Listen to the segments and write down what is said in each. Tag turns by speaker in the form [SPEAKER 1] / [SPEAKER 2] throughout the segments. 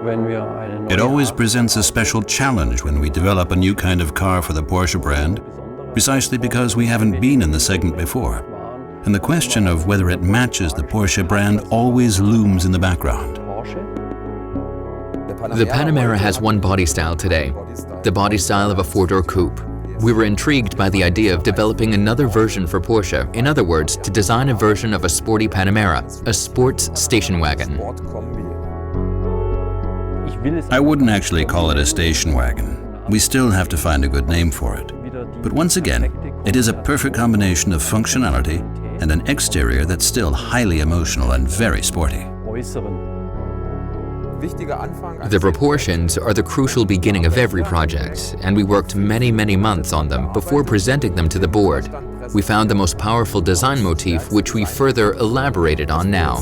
[SPEAKER 1] It always presents a special challenge when we develop a new kind of car for the Porsche brand, precisely because we haven't been in the segment before. And the question of whether it matches the Porsche brand always looms in the background.
[SPEAKER 2] The Panamera has one body style today, the body style of a four-door coupe. We were intrigued by the idea of developing another version for Porsche, in other words, to design a version of a sporty Panamera, a sports station wagon.
[SPEAKER 1] I wouldn't actually call it a station wagon. We still have to find a good name for it. But once again, it is a perfect combination of functionality and an exterior that's still highly emotional and very sporty.
[SPEAKER 2] The proportions are the crucial beginning of every project, and we worked many months on them before presenting them to the board. We found the most powerful design motif, which we further elaborated on now.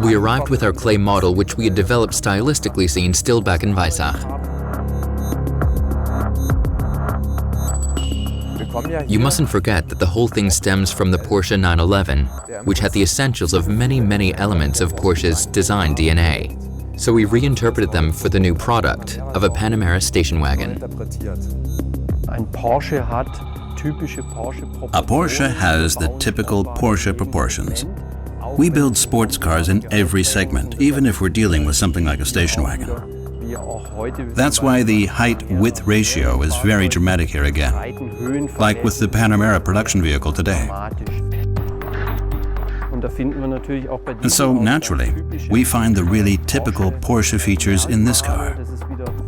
[SPEAKER 2] We arrived with our clay model, which we had developed stylistically seen still back in Weissach. You mustn't forget that the whole thing stems from the Porsche 911, which had the essentials of many elements of Porsche's design DNA. So we reinterpreted them for the new product of a Panamera station wagon.
[SPEAKER 1] A Porsche has the typical Porsche proportions. We build sports cars in every segment, even if we're dealing with something like a station wagon. That's why the height-width ratio is very dramatic here again, like with the Panamera production vehicle today. And so, naturally, we find the really typical Porsche features in this car.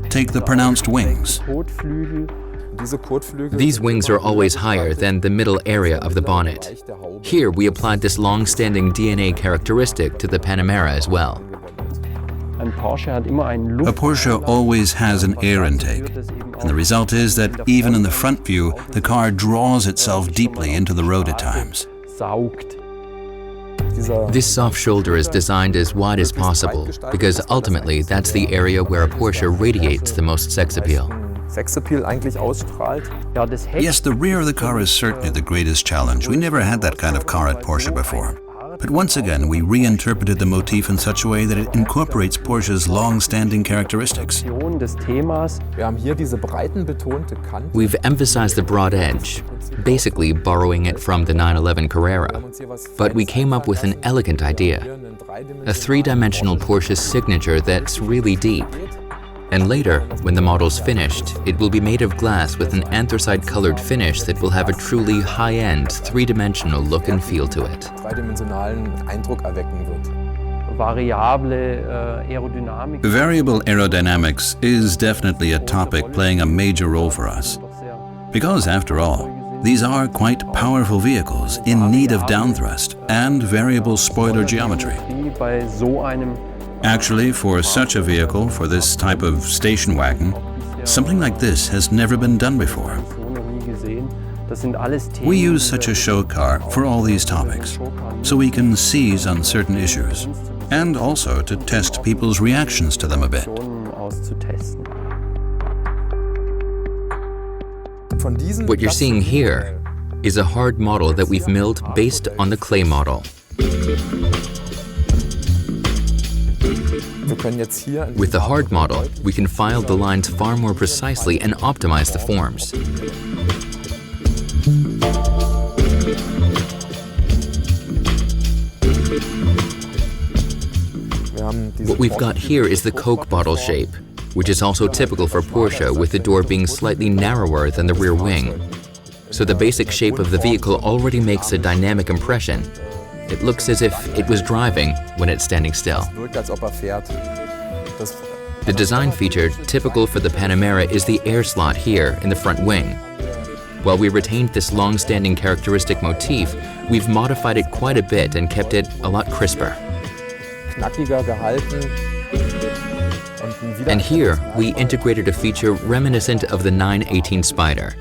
[SPEAKER 1] Take the pronounced wings.
[SPEAKER 2] These wings are always higher than the middle area of the bonnet. Here we applied this long-standing DNA characteristic to the Panamera as well.
[SPEAKER 1] A Porsche always has an air intake, and the result is that even in the front view, the car draws itself deeply into the road at times.
[SPEAKER 2] This soft shoulder is designed as wide as possible, because ultimately that's the area where a Porsche radiates the most sex appeal.
[SPEAKER 1] Yes, the rear of the car is certainly the greatest challenge. We never had that kind of car at Porsche before. But once again, we reinterpreted the motif in such a way that it incorporates Porsche's long-standing characteristics.
[SPEAKER 2] We've emphasized the broad edge, basically borrowing it from the 911 Carrera. But we came up with an elegant idea, a three-dimensional Porsche signature that's really deep. And later, when the model's finished, it will be made of glass with an anthracite-colored finish that will have a truly high-end, three-dimensional look and feel to it.
[SPEAKER 1] Variable aerodynamics is definitely a topic playing a major role for us. Because, after all, these are quite powerful vehicles in need of downthrust and variable spoiler geometry. Actually, for such a vehicle, for this type of station wagon, something like this has never been done before. We use such a show car for all these topics, so we can seize on certain issues, and also to test people's reactions to them a bit.
[SPEAKER 2] What you're seeing here is a hard model that we've milled based on the clay model. With the hard model, we can file the lines far more precisely and optimize the forms. What we've got here is the Coke bottle shape, which is also typical for Porsche, with the door being slightly narrower than the rear wing. So the basic shape of the vehicle already makes a dynamic impression. It looks as if it was driving when it's standing still. The design feature typical for the Panamera is the air slot here in the front wing. While we retained this long-standing characteristic motif, we've modified it quite a bit and kept it a lot crisper. And here, we integrated a feature reminiscent of the 918 Spider.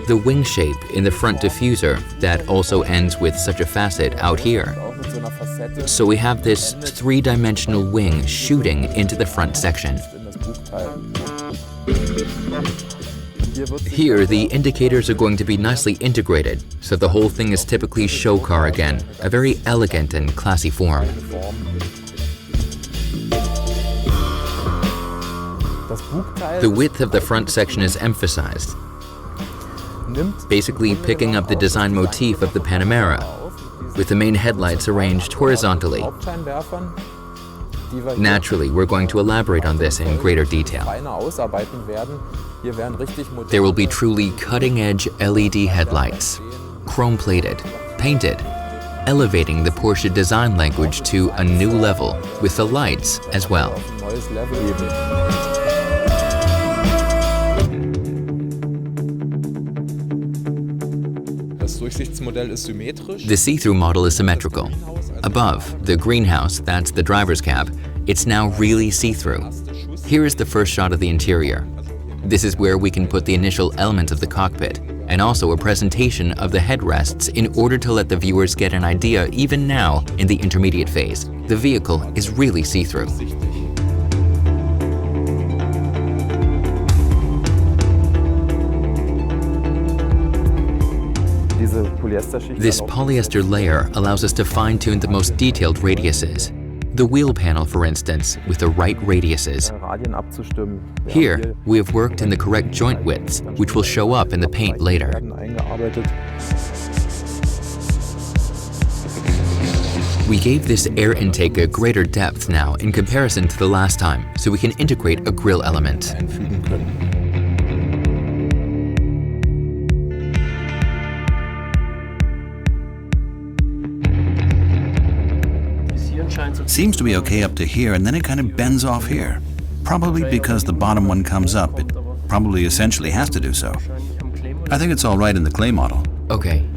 [SPEAKER 2] The wing shape in the front diffuser that also ends with such a facet out here. So we have this three-dimensional wing shooting into the front section. Here, the indicators are going to be nicely integrated, so the whole thing is typically show car again, a very elegant and classy form. The width of the front section is emphasized, basically picking up the design motif of the Panamera, with the main headlights arranged horizontally. Naturally, we're going to elaborate on this in greater detail. There will be truly cutting-edge LED headlights, chrome-plated, painted, elevating the Porsche design language to a new level with the lights as well. The see-through model is symmetrical. Above, the greenhouse, that's the driver's cab, it's now really see-through. Here is the first shot of the interior. This is where we can put the initial elements of the cockpit, and also a presentation of the headrests in order to let the viewers get an idea even now in the intermediate phase. The vehicle is really see-through. This polyester layer allows us to fine-tune the most detailed radiuses. The wheel panel, for instance, with the right radiuses. Here, we have worked in the correct joint widths, which will show up in the paint later. We gave this air intake a greater depth now in comparison to the last time, so we can integrate a grille element.
[SPEAKER 1] Seems to be okay up to here, and then it kind of bends off here. Probably because the bottom one comes up. It probably essentially has to do so. I think it's all right in the clay model.
[SPEAKER 2] Okay.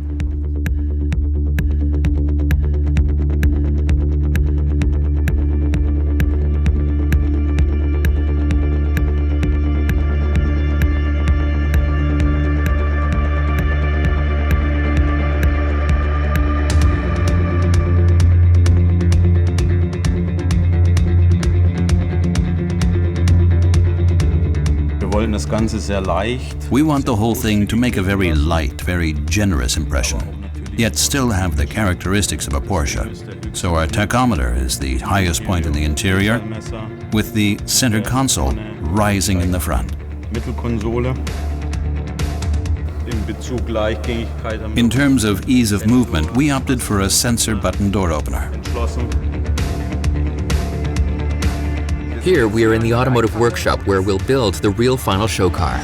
[SPEAKER 1] We want the whole thing to make a very light, very generous impression, yet still have the characteristics of a Porsche. So our tachometer is the highest point in the interior, with the center console rising in the front. In terms of ease of movement, we opted for a sensor button door opener.
[SPEAKER 2] Here we are in the automotive workshop where we'll build the real final show car.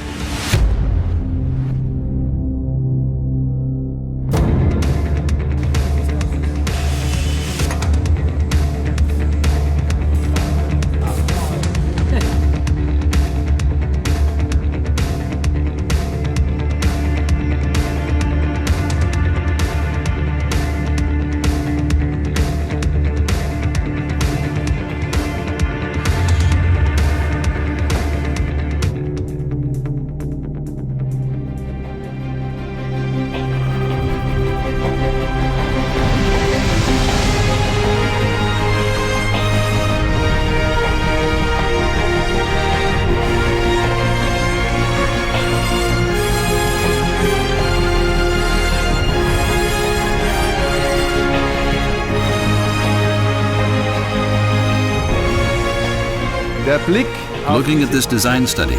[SPEAKER 1] Looking at this design study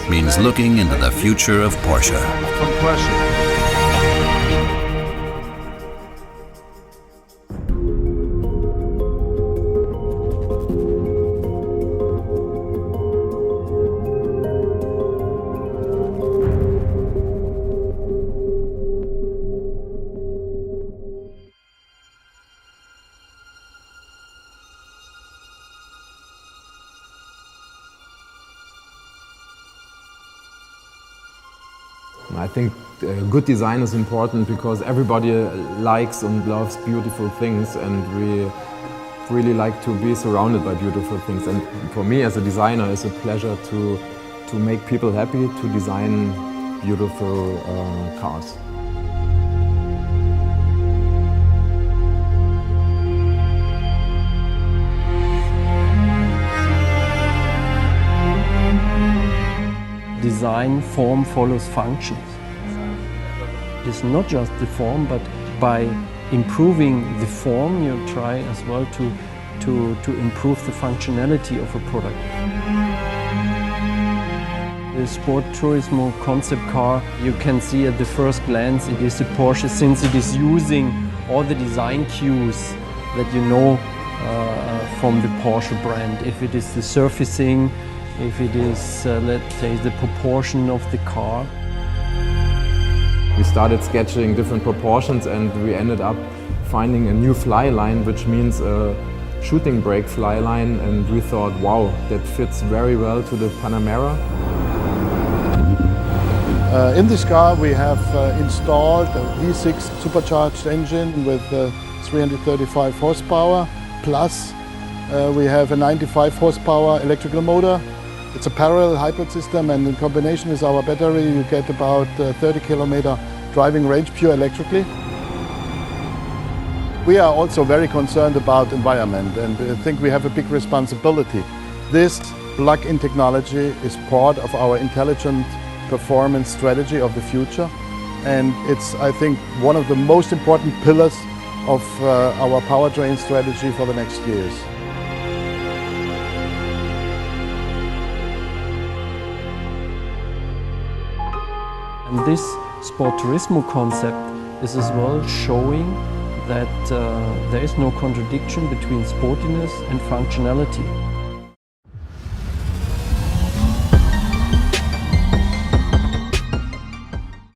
[SPEAKER 1] means looking into the future of Porsche.
[SPEAKER 3] I think good design is important because everybody likes and loves beautiful things, and we really like to be surrounded by beautiful things. And for me as a designer, it's a pleasure to make people happy, to design beautiful cars.
[SPEAKER 4] design, form follows function. It's not just the form, but by improving the form, you try as well to improve the functionality of a product. The Sport Turismo concept car, you can see at the first glance it is a Porsche, since it is using all the design cues that you know from the Porsche brand. If it is the surfacing, if it is, let's say, the proportion of the car.
[SPEAKER 3] We started sketching different proportions and we ended up finding a new fly line, which means a shooting brake fly line, and we thought, wow, that fits very well to the Panamera.
[SPEAKER 5] In this car we have installed a V6 supercharged engine with 335 horsepower, plus we have a 95 horsepower electrical motor. It's a parallel hybrid system, and in combination with our battery you get about 30 kilometer driving range pure electrically. We are also very concerned about environment, and I think we have a big responsibility. This plug-in technology is part of our intelligent performance strategy of the future, and it's, I think, one of the most important pillars of our powertrain strategy for the next years.
[SPEAKER 4] And this Sport Turismo concept is as well showing that there is no contradiction between sportiness and functionality.